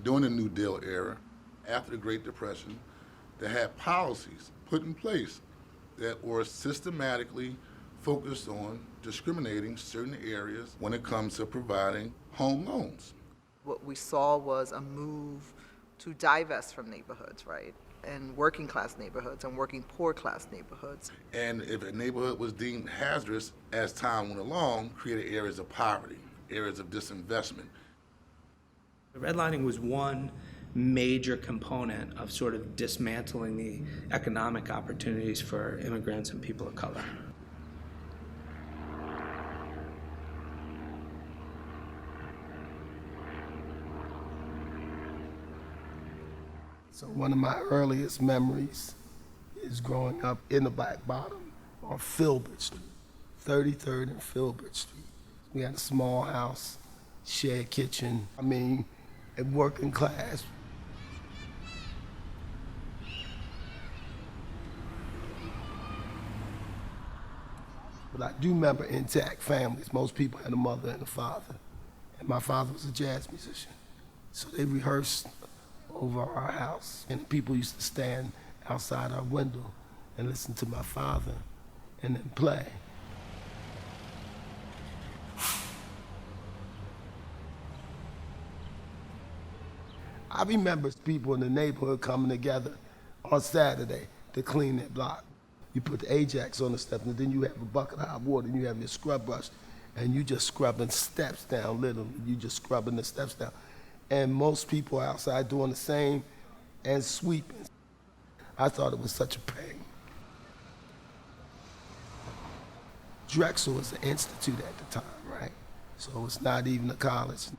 during the New Deal era, after the Great Depression, that had policies put in place that were systematically focused on discriminating certain areas when it comes to providing home loans. What we saw was a move to divest from neighborhoods, right? And working class neighborhoods and working poor class neighborhoods. And if a neighborhood was deemed hazardous as time went along, created areas of poverty, areas of disinvestment. Redlining was one major component of sort of dismantling the economic opportunities for immigrants and people of color. So one of my earliest memories is growing up in the Black Bottom on Filbert Street, 33rd and Filbert Street. We had a small house, shared kitchen. A working class. But I do remember intact families. Most people had a mother and a father. And my father was a jazz musician. So they rehearsed over our house. And people used to stand outside our window and listen to my father and then play. I remember people in the neighborhood coming together on Saturday to clean their block. You put the Ajax on the steps, and then you have a bucket of hot water, and you have your scrub brush, and you just scrubbing steps down, literally. You just scrubbing the steps down. And most people outside doing the same and sweeping. I thought it was such a pain. Drexel was an institute at the time, right? So it's not even a college.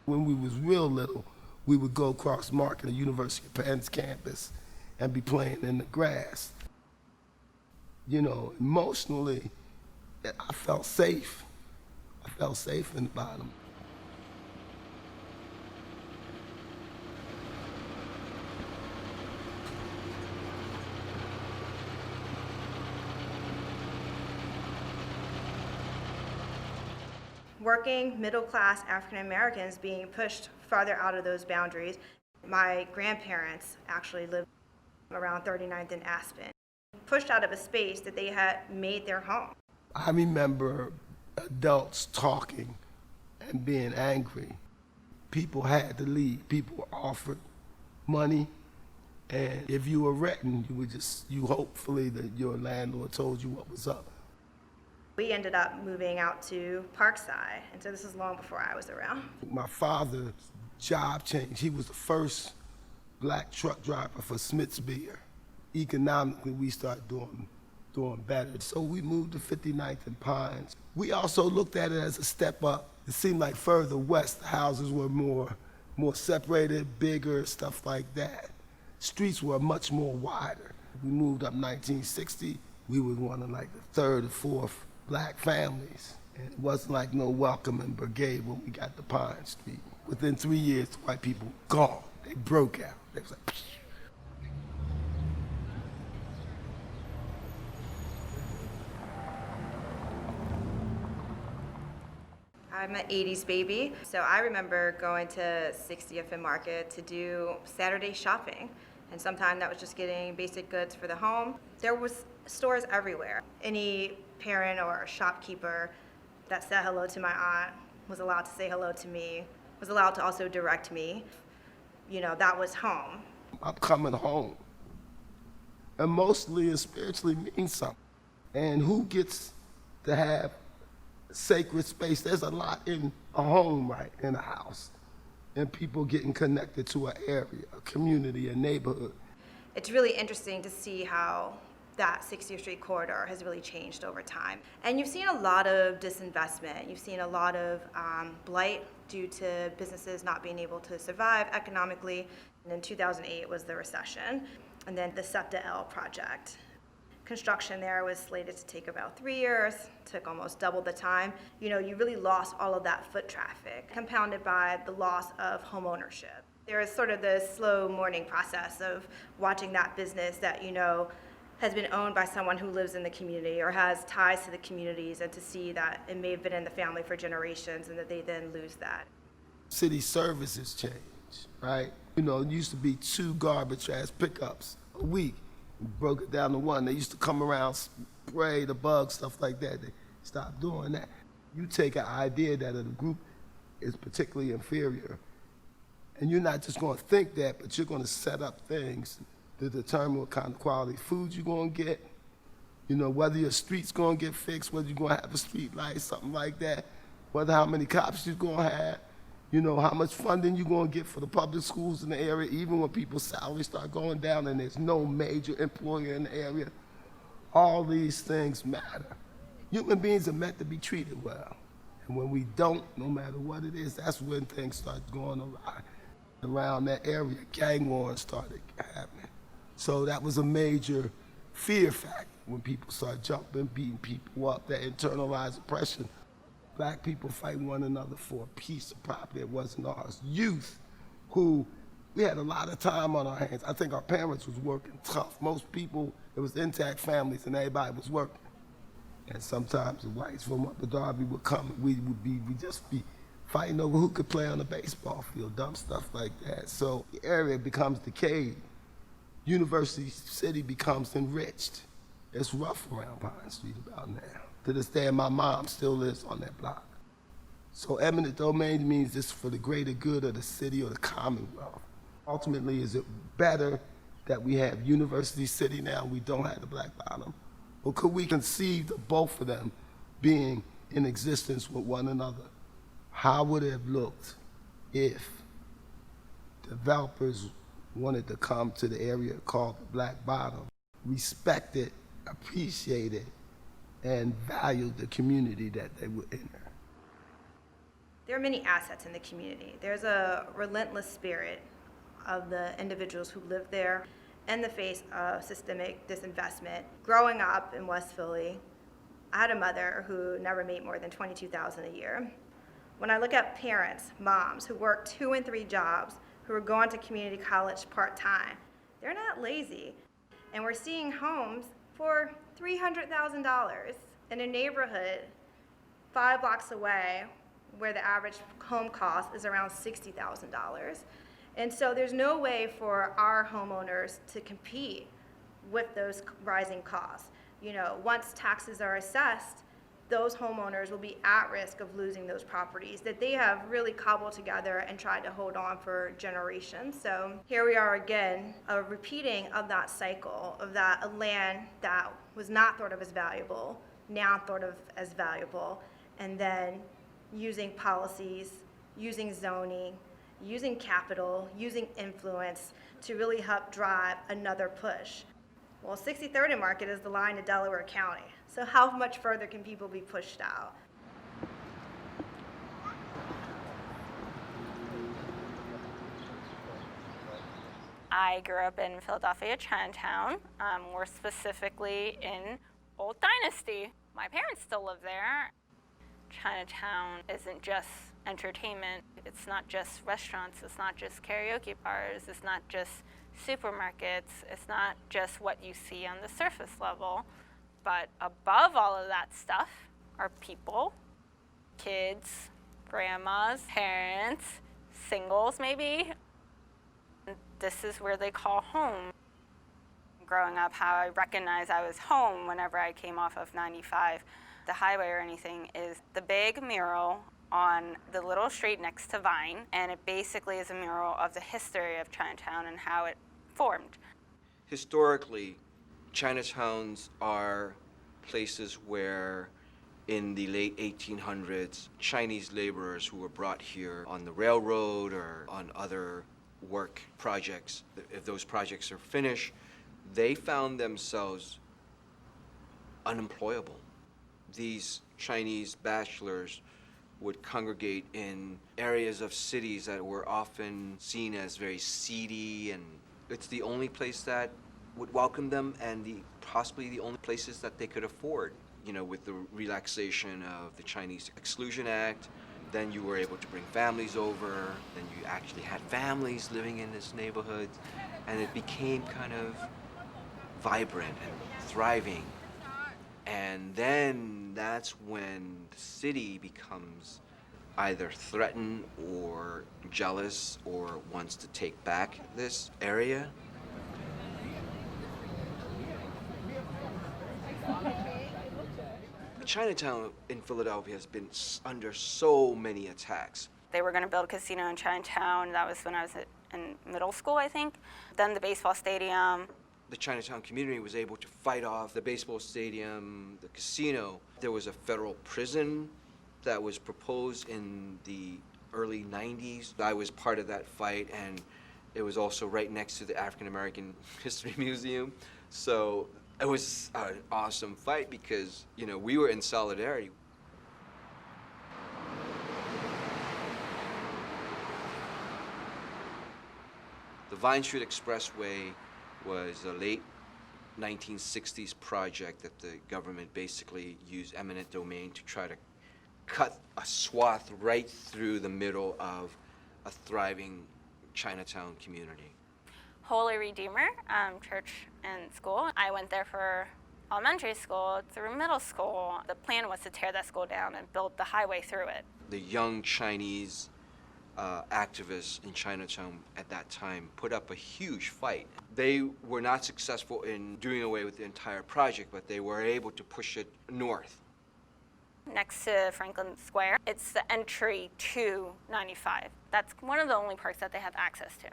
When we was real little, we would go cross Market, the University of Penn's campus, and be playing in the grass. You know, emotionally, I felt safe. I felt safe in the bottom. Working middle-class African Americans being pushed farther out of those boundaries. My grandparents actually lived around 39th and Aspen, pushed out of a space that they had made their home. I remember adults talking and being angry. People had to leave. People were offered money, and if you were renting, you hopefully that your landlord told you what was up. We ended up moving out to Parkside, and so this is long before I was around. My father's job changed. He was the first black truck driver for Smith's Beer. Economically, we started doing better. So we moved to 59th and Pines. We also looked at it as a step up. It seemed like further west, the houses were more separated, bigger, stuff like that. Streets were much more wider. We moved up 1960. We were one of like the third or fourth black families. And it wasn't like no welcoming brigade when we got to Pine Street. Within 3 years, the white people gone. They broke out. They was like, psh. I'm an 80s baby, so I remember going to 60th and Market to do Saturday shopping. And sometimes that was just getting basic goods for the home. There was stores everywhere. Any parent or shopkeeper that said hello to my aunt was allowed to say hello to me, was allowed to also direct me. You know, that was home. I'm coming home. Emotionally and spiritually means something. And who gets to have sacred space? There's a lot in a home, right, in a house. And people getting connected to an area, a community, a neighborhood. It's really interesting to see how that 60th Street corridor has really changed over time. And you've seen a lot of disinvestment. You've seen a lot of blight due to businesses not being able to survive economically. And in 2008 was the recession. And then the SEPTA L project. Construction there was slated to take about 3 years, took almost double the time. You know, you really lost all of that foot traffic, compounded by the loss of home ownership. There is sort of this slow mourning process of watching that business that, you know, has been owned by someone who lives in the community or has ties to the communities, and to see that it may have been in the family for generations and that they then lose that. City services change. right? You know, it used to be 2 garbage trash pickups a week. We broke it down to 1. They used to come around, spray the bugs, stuff like that. They stopped doing that. You take an idea that a group is particularly inferior, and you're not just going to think that, but you're going to set up things to determine what kind of quality food you're going to get, you know, whether your street's going to get fixed, whether you're going to have a street light, something like that, whether how many cops you're going to have, you know, how much funding you're going to get for the public schools in the area, even when people's salaries start going down and there's no major employer in the area. All these things matter. Human beings are meant to be treated well. And when we don't, no matter what it is, that's when things start going awry. Around that area, gang wars started happening. So that was a major fear factor when people start jumping, beating people up, that internalized oppression. Black people fighting one another for a piece of property that wasn't ours. Youth who, we had a lot of time on our hands. I think our parents was working tough. Most people, it was intact families and everybody was working. And sometimes the whites from up the Derby would come and we'd just be fighting over who could play on the baseball field, dumb stuff like that. So the area becomes decayed. University City becomes enriched. It's rough around Pine Street about now. To this day, my mom still lives on that block. So eminent domain means this for the greater good of the city or the Commonwealth. Ultimately, is it better that we have University City now and we don't have the Black Bottom? Or could we conceive of both of them being in existence with one another? How would it have looked if developers wanted to come to the area called the Black Bottom, respected, appreciated, and valued the community that they were in? There are many assets in the community. There's a relentless spirit of the individuals who live there in the face of systemic disinvestment. Growing up in West Philly, I had a mother who never made more than $22,000 a year. When I look at parents, moms, who work 2 and 3 jobs, who are going to community college part-time, they're not lazy. And we're seeing homes for $300,000 in a neighborhood 5 blocks away where the average home cost is around $60,000. And so there's no way for our homeowners to compete with those rising costs. You know, once taxes are assessed, those homeowners will be at risk of losing those properties that they have really cobbled together and tried to hold on for generations. So here we are again, a repeating of that cycle of that a land that was not thought of as valuable, now thought of as valuable, and then using policies, using zoning, using capital, using influence to really help drive another push. Well, 63rd and Market is the line to Delaware County. So how much further can people be pushed out? I grew up in Philadelphia, Chinatown, more specifically in Old Dynasty. My parents still live there. Chinatown isn't just entertainment. It's not just restaurants. It's not just karaoke bars. It's not just supermarkets. It's not just what you see on the surface level. But above all of that stuff are people, kids, grandmas, parents, singles maybe. This is where they call home. Growing up, how I recognized I was home whenever I came off of 95, the highway or anything, is the big mural on the little street next to Vine, and it basically is a mural of the history of Chinatown and how it formed. Historically, Chinatowns are places where in the late 1800s, Chinese laborers who were brought here on the railroad or on other work projects, if those projects are finished, they found themselves unemployable. These Chinese bachelors would congregate in areas of cities that were often seen as very seedy, and it's the only place that would welcome them and possibly the only places that they could afford. You know, with the relaxation of the Chinese Exclusion Act, then you were able to bring families over, then you actually had families living in this neighborhood, and it became kind of vibrant and thriving. And then that's when the city becomes either threatened or jealous or wants to take back this area. Chinatown in Philadelphia has been under so many attacks. They were going to build a casino in Chinatown. That was when I was in middle school, I think. Then the baseball stadium. The Chinatown community was able to fight off the baseball stadium, the casino. There was a federal prison that was proposed in the early 90s. I was part of that fight, and it was also right next to the African American History Museum. So it was an awesome fight because, you know, we were in solidarity. The Vine Street Expressway was a late 1960s project that the government basically used eminent domain to try to cut a swath right through the middle of a thriving Chinatown community. Holy Redeemer Church and School. I went there for elementary school through middle school. The plan was to tear that school down and build the highway through it. The young Chinese activists in Chinatown at that time put up a huge fight. They were not successful in doing away with the entire project, but they were able to push it north. Next to Franklin Square, it's the entry to 95. That's one of the only parks that they have access to.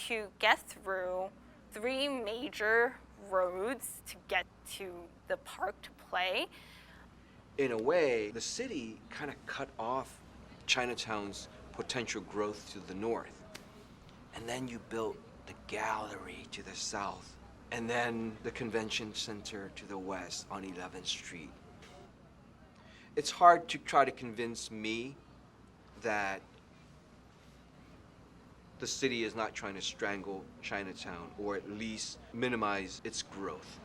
To get through 3 major roads to get to the park to play. In a way, the city kind of cut off Chinatown's potential growth to the north. And then you built the gallery to the south, and then the convention center to the west on 11th Street. It's hard to try to convince me that the city is not trying to strangle Chinatown or at least minimize its growth.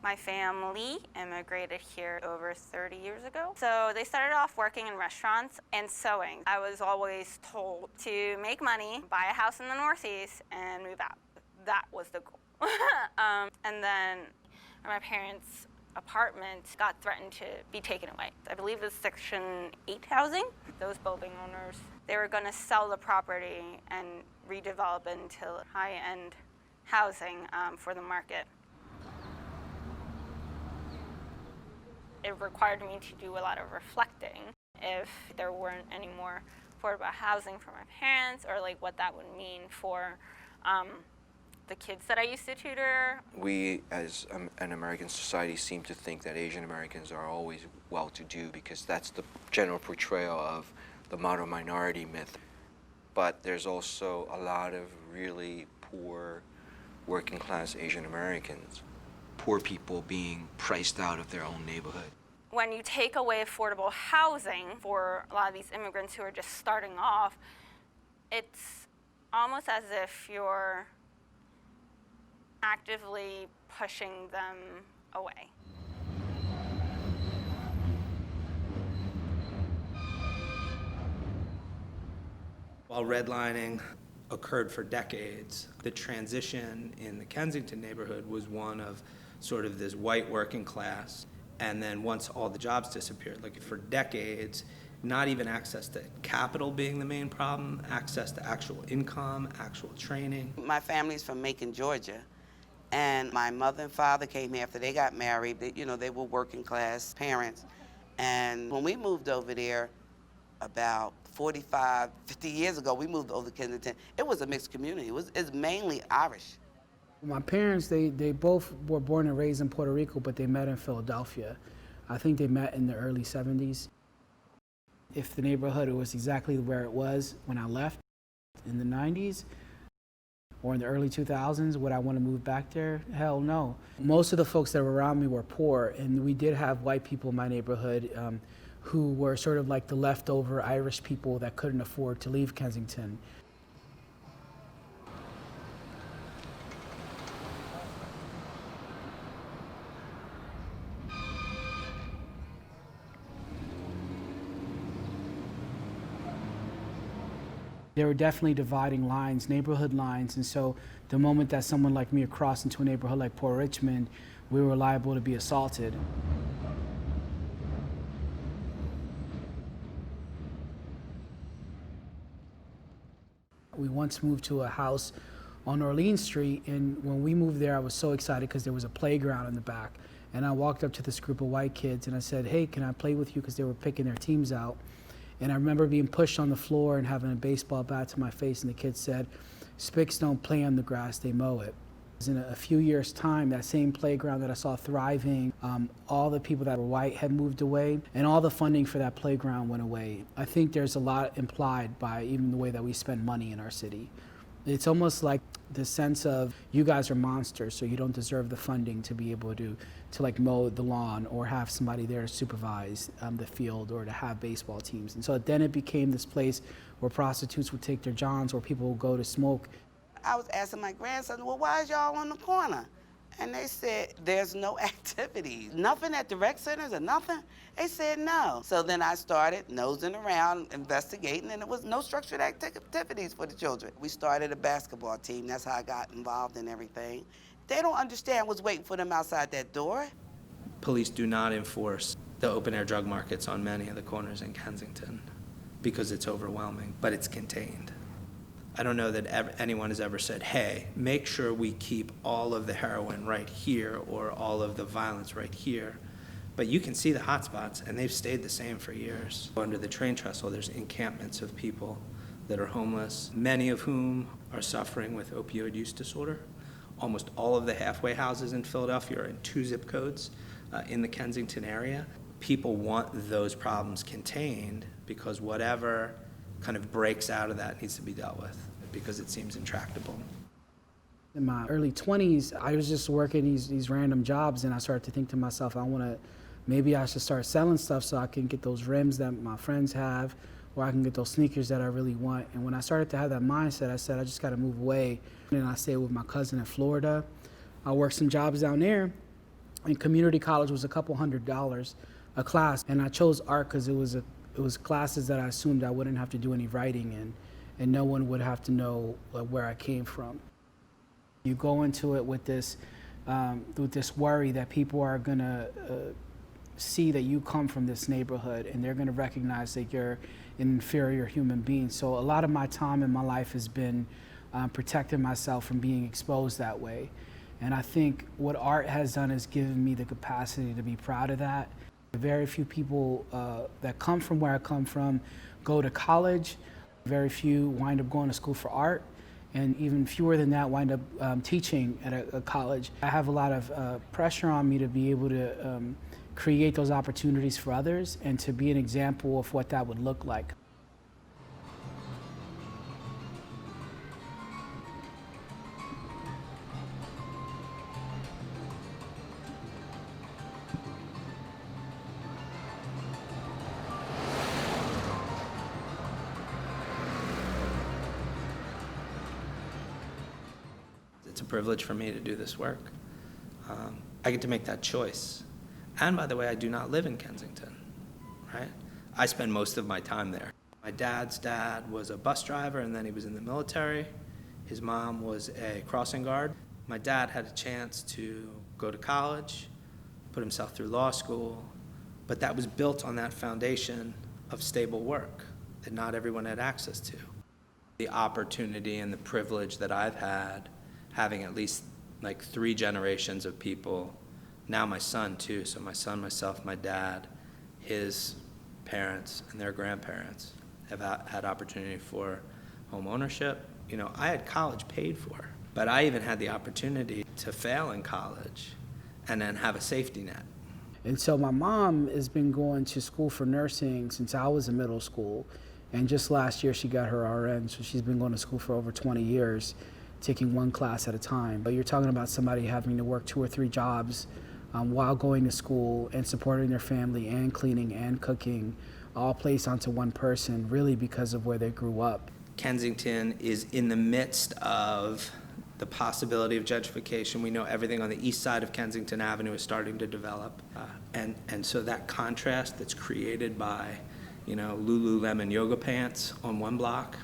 My family immigrated here over 30 years ago. So they started off working in restaurants and sewing. I was always told to make money, buy a house in the Northeast, and move out. That was the goal. And then my parents' apartment got threatened to be taken away. I believe it was Section 8 housing. Those building owners, they were going to sell the property and redevelop it into high-end housing for the market. It required me to do a lot of reflecting if there weren't any more affordable housing for my parents, or like what that would mean for the kids that I used to tutor. We, as an American society, seem to think that Asian Americans are always well-to-do because that's the general portrayal of the model minority myth. But there's also a lot of really poor working-class Asian Americans. Poor people being priced out of their own neighborhood. When you take away affordable housing for a lot of these immigrants who are just starting off, it's almost as if you're actively pushing them away. While redlining occurred for decades, the transition in the Kensington neighborhood was one of sort of this white working class, and then once all the jobs disappeared, like for decades, not even access to capital being the main problem, access to actual income, actual training. My family's from Macon, Georgia, and my mother and father came here after they got married. They were working class parents, and when we moved over there about 45, 50 years ago, we moved over to Kensington. It was a mixed community. It's mainly Irish. My parents, they both were born and raised in Puerto Rico, but they met in Philadelphia. I think they met in the early 70s. If the neighborhood was exactly where it was when I left in the 90s or in the early 2000s, would I want to move back there? Hell no. Most of the folks that were around me were poor, and we did have white people in my neighborhood who were sort of like the leftover Irish people that couldn't afford to leave Kensington. There were definitely dividing lines, neighborhood lines, and so the moment that someone like me crossed into a neighborhood like Port Richmond, we were liable to be assaulted. We once moved to a house on Orleans Street, and when we moved there, I was so excited because there was a playground in the back. And I walked up to this group of white kids and I said, "Hey, can I play with you?" Because they were picking their teams out. And I remember being pushed on the floor and having a baseball bat to my face, and the kids said, "Spics don't play on the grass, they mow it." In a few years' time, that same playground that I saw thriving, all the people that were white had moved away, and all the funding for that playground went away. I think there's a lot implied by even the way that we spend money in our city. It's almost like the sense of, you guys are monsters, so you don't deserve the funding to be able to like mow the lawn or have somebody there to supervise the field or to have baseball teams. And so then it became this place where prostitutes would take their johns, where people would go to smoke. I was asking my grandson, well, why is y'all on the corner? And they said, there's no activities. Nothing at the rec centers or nothing? They said no. So then I started nosing around, investigating, and there was no structured activities for the children. We started a basketball team. That's how I got involved in everything. They don't understand what's waiting for them outside that door. Police do not enforce the open-air drug markets on many of the corners in Kensington because it's overwhelming, but it's contained. I don't know that anyone has ever said, hey, make sure we keep all of the heroin right here or all of the violence right here. But you can see the hot spots, and they've stayed the same for years. Under the train trestle, there's encampments of people that are homeless, many of whom are suffering with opioid use disorder. Almost all of the halfway houses in Philadelphia are in 2 zip codes in the Kensington area. People want those problems contained because whatever kind of breaks out of that needs to be dealt with because it seems intractable. In my early 20s, I was just working these random jobs, and I started to think to myself, maybe I should start selling stuff so I can get those rims that my friends have, or I can get those sneakers that I really want. And when I started to have that mindset, I said, I just gotta move away. And I stayed with my cousin in Florida. I worked some jobs down there, and community college was a couple $100 a class. And I chose art because it was classes that I assumed I wouldn't have to do any writing in, and no one would have to know where I came from. You go into it with this worry that people are gonna see that you come from this neighborhood, and they're gonna recognize that you're an inferior human being. So a lot of my time in my life has been protecting myself from being exposed that way. And I think what art has done is given me the capacity to be proud of that. Very few people that come from where I come from go to college. Very few wind up going to school for art, and even fewer than that wind up teaching at a college. I have a lot of pressure on me to be able to create those opportunities for others and to be an example of what that would look like. It's a privilege for me to do this work. I get to make that choice. And by the way, I do not live in Kensington, right? I spend most of my time there. My dad's dad was a bus driver, and then he was in the military. His mom was a crossing guard. My dad had a chance to go to college, put himself through law school, but that was built on that foundation of stable work that not everyone had access to. The opportunity and the privilege that I've had, having at least like 3 generations of people, now my son too, so my son, myself, my dad, his parents, and their grandparents have had opportunity for home ownership. You know, I had college paid for, but I even had the opportunity to fail in college and then have a safety net. And so my mom has been going to school for nursing since I was in middle school, and just last year she got her RN, so she's been going to school for over 20 years, taking 1 class at a time. But you're talking about somebody having to work 2 or 3 jobs while going to school and supporting their family and cleaning and cooking, all placed onto one person, really because of where they grew up. Kensington is in the midst of the possibility of gentrification. We know everything on the east side of Kensington Avenue is starting to develop. And so that contrast that's created by, you know, Lululemon yoga pants on one block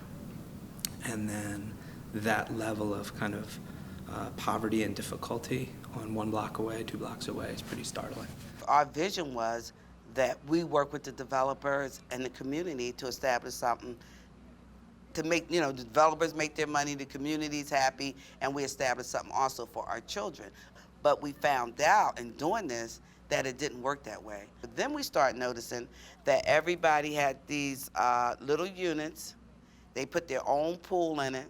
and then that level of kind of poverty and difficulty on 1 block away, 2 blocks away is pretty startling. Our vision was that we work with the developers and the community to establish something to make, the developers make their money, the community's happy, and we establish something also for our children. But we found out in doing this that it didn't work that way. But then we started noticing that everybody had these little units. They put their own pool in it.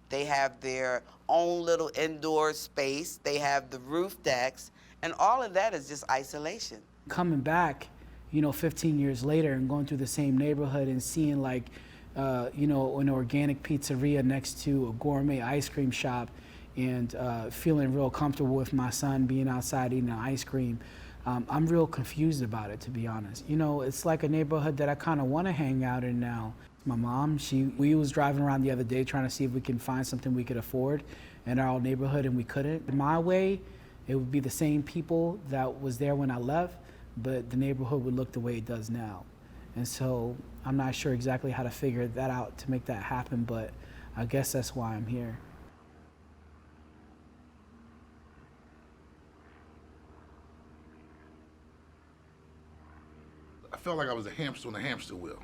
They have their own little indoor space. They have the roof decks. And all of that is just isolation. Coming back, 15 years later and going through the same neighborhood and seeing like, an organic pizzeria next to a gourmet ice cream shop and feeling real comfortable with my son being outside eating ice cream. I'm real confused about it, to be honest. It's like a neighborhood that I kind of want to hang out in now. My mom, we was driving around the other day trying to see if we can find something we could afford in our old neighborhood, and we couldn't. My way, it would be the same people that was there when I left, but the neighborhood would look the way it does now. And so I'm not sure exactly how to figure that out to make that happen, but I guess that's why I'm here. I felt like I was a hamster on a hamster wheel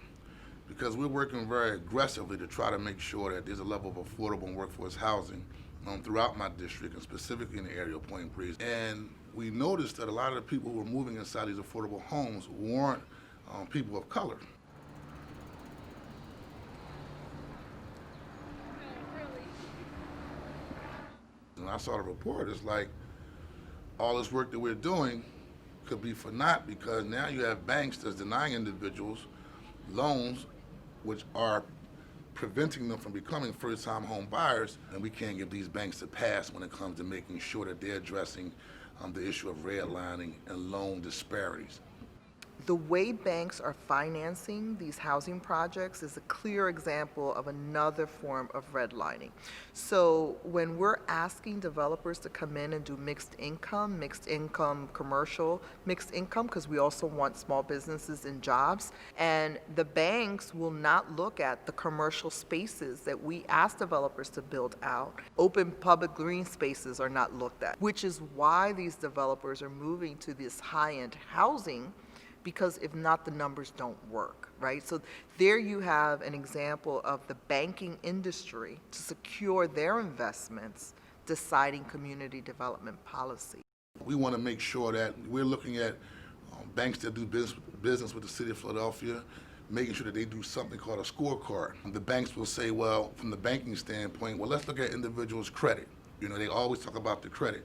because we're working very aggressively to try to make sure that there's a level of affordable and workforce housing throughout my district and specifically in the area of Point Breeze. And we noticed that a lot of the people who were moving inside these affordable homes weren't people of color. And I saw the report, it's like all this work that we're doing could be for naught because now you have banks that's denying individuals loans which are preventing them from becoming first-time home buyers, and we can't give these banks a pass when it comes to making sure that they're addressing the issue of redlining and loan disparities. The way banks are financing these housing projects is a clear example of another form of redlining. So when we're asking developers to come in and do mixed income commercial, mixed income, because we also want small businesses and jobs, and the banks will not look at the commercial spaces that we ask developers to build out. Open public green spaces are not looked at, which is why these developers are moving to this high-end housing, because if not, the numbers don't work, right? So there you have an example of the banking industry to secure their investments deciding community development policy. We want to make sure that we're looking at banks that do business with the city of Philadelphia, making sure that they do something called a scorecard. The banks will say, well, from the banking standpoint, well, let's look at individuals' credit. They always talk about the credit.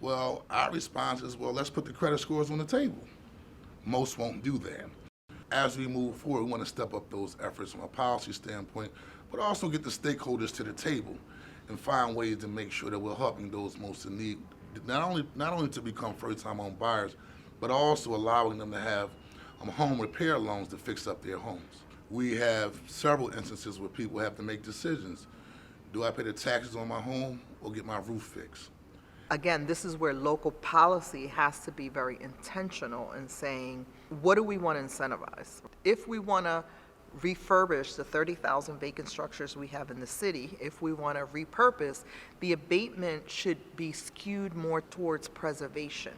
Well, our response is, well, let's put the credit scores on the table. Most won't do that. As we move forward, we want to step up those efforts from a policy standpoint, but also get the stakeholders to the table and find ways to make sure that we're helping those most in need, not only to become first-time home buyers, but also allowing them to have home repair loans to fix up their homes. We have several instances where people have to make decisions. Do I pay the taxes on my home or get my roof fixed? Again, this is where local policy has to be very intentional in saying, what do we want to incentivize? If we want to refurbish the 30,000 vacant structures we have in the city, if we want to repurpose, the abatement should be skewed more towards preservation.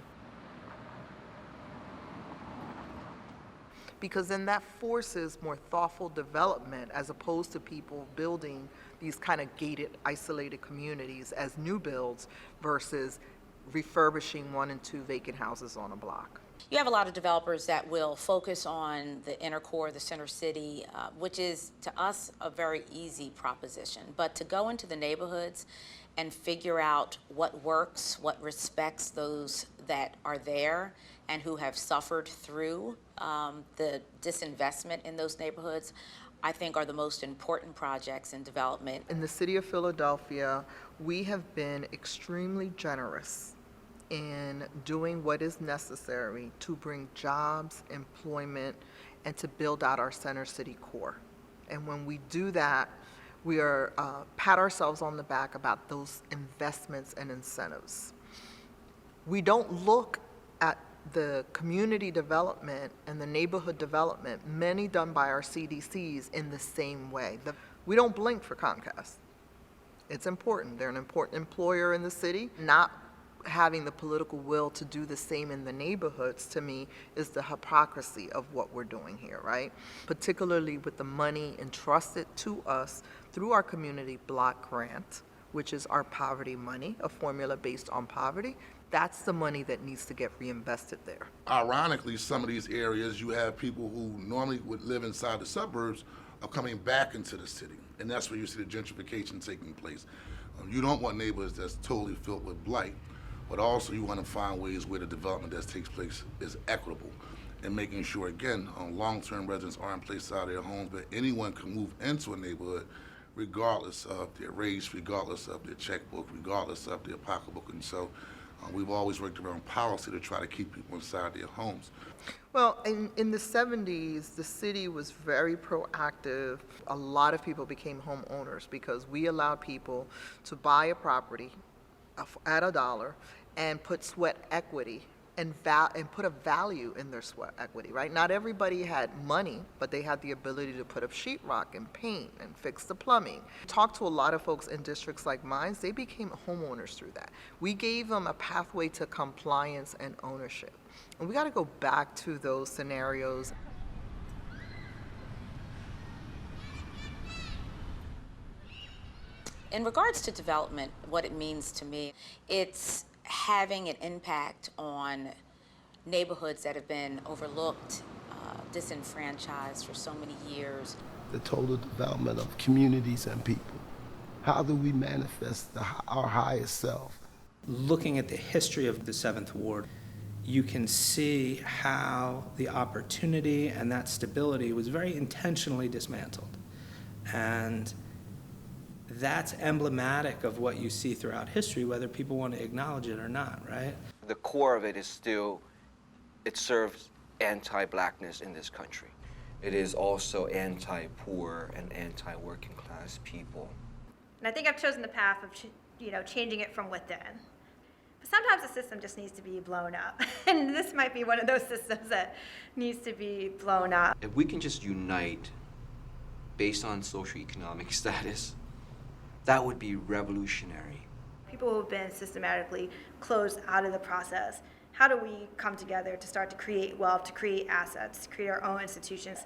Because then that forces more thoughtful development as opposed to people building these kind of gated, isolated communities as new builds versus refurbishing 1 and 2 vacant houses on a block. You have a lot of developers that will focus on the inner core, the center city, which is, to us, a very easy proposition. But to go into the neighborhoods and figure out what works, what respects those that are there and who have suffered through the disinvestment in those neighborhoods, I think are the most important projects in development. In the city of Philadelphia, we have been extremely generous in doing what is necessary to bring jobs, employment, and to build out our center city core. And when we do that, we are pat ourselves on the back about those investments and incentives. We don't look at the community development and the neighborhood development, many done by our CDCs, in the same way. We don't blink for Comcast. It's important. They're an important employer in the city. Not having the political will to do the same in the neighborhoods, to me, is the hypocrisy of what we're doing here, right? Particularly with the money entrusted to us through our community block grant, which is our poverty money, a formula based on poverty. That's the money that needs to get reinvested there. Ironically, some of these areas, you have people who normally would live inside the suburbs are coming back into the city, and that's where you see the gentrification taking place. You don't want neighborhoods that's totally filled with blight, but also you want to find ways where the development that takes place is equitable, and making sure, again, long-term residents aren't placed out of their homes, but anyone can move into a neighborhood regardless of their race, regardless of their checkbook, regardless of their pocketbook. And so we've always worked around policy to try to keep people inside their homes. Well, in the 70s, the city was very proactive. A lot of people became homeowners because we allowed people to buy a property at $1 and put sweat equity and put a value in their sweat equity, right? Not everybody had money, but they had the ability to put up sheetrock and paint and fix the plumbing. Talk to a lot of folks in districts like mine, they became homeowners through that. We gave them a pathway to compliance and ownership. And we got to go back to those scenarios. In regards to development, what it means to me, it's having an impact on neighborhoods that have been overlooked, disenfranchised for so many years. The total development of communities and people. How do we manifest our highest self? Looking at the history of the 7th Ward, you can see how the opportunity and that stability was very intentionally dismantled. And that's emblematic of what you see throughout history, whether people want to acknowledge it or not, right? The core of it is still, it serves anti-blackness in this country. It is also anti-poor and anti-working class people. And I think I've chosen the path of changing it from within. But sometimes the system just needs to be blown up. And this might be one of those systems that needs to be blown up. If we can just unite based on socioeconomic status, that would be revolutionary. People who have been systematically closed out of the process, how do we come together to start to create wealth, to create assets, to create our own institutions?